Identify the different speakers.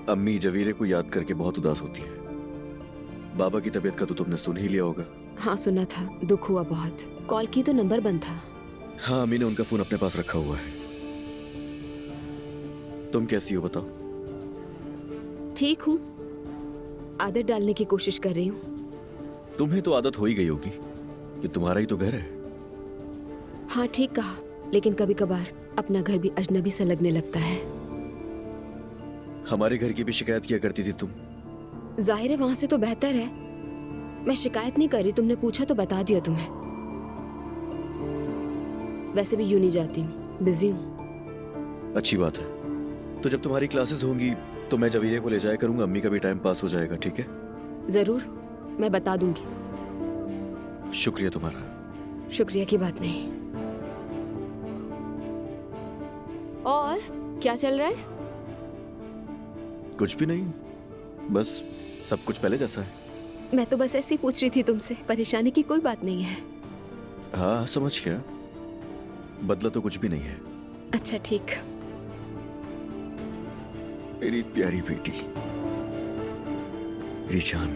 Speaker 1: अम्मी जवीरे को याद करके बहुत उदास होती है। बाबा की तबीयत का तो तुमने सुन ही लिया होगा।
Speaker 2: हाँ सुना था, दुख हुआ बहुत। कॉल की तो नंबर बंद था।
Speaker 1: हाँ, अम्मी ने उनका फोन अपने पास रखा हुआ है। तुम कैसी हो बताओ?
Speaker 2: ठीक हूँ, आदत डालने की कोशिश कर रही हूँ।
Speaker 1: तुम्हें तो आदत हो ही गई होगी कि तुम्हारा ही तो घर है।
Speaker 2: हाँ ठीक कहा, लेकिन कभी कभार अपना घर भी अजनबी सा लगने लगता है।
Speaker 1: हमारे घर की भी शिकायत किया करती थी तुम।
Speaker 2: जाहिर है वहां से तो बेहतर है। मैं शिकायत नहीं कर रही, तुमने पूछा तो बता दिया तुम्हें। वैसे भी यूं नहीं जाती हूँ, बिजी हूँ।
Speaker 1: अच्छी बात है। तो जब तुम्हारी क्लासेस होंगी तो मैं जवीरे को ले जाया करूंगा, अम्मी का भी टाइम पास हो जाएगा, ठीक है?
Speaker 2: जरूर, मैं बता दूंगी।
Speaker 1: शुक्रिया तुम्हारा।
Speaker 2: शुक्रिया की बात नहीं। और क्या चल रहा है?
Speaker 1: कुछ भी नहीं, बस सब कुछ पहले जैसा है।
Speaker 2: मैं तो बस ऐसे ही पूछ रही थी तुमसे, परेशानी की कोई बात नहीं है।
Speaker 1: हाँ समझ गया, बदला तो कुछ भी नहीं है।
Speaker 2: अच्छा ठीक।
Speaker 1: मेरी प्यारी बेटी, मेरी जान।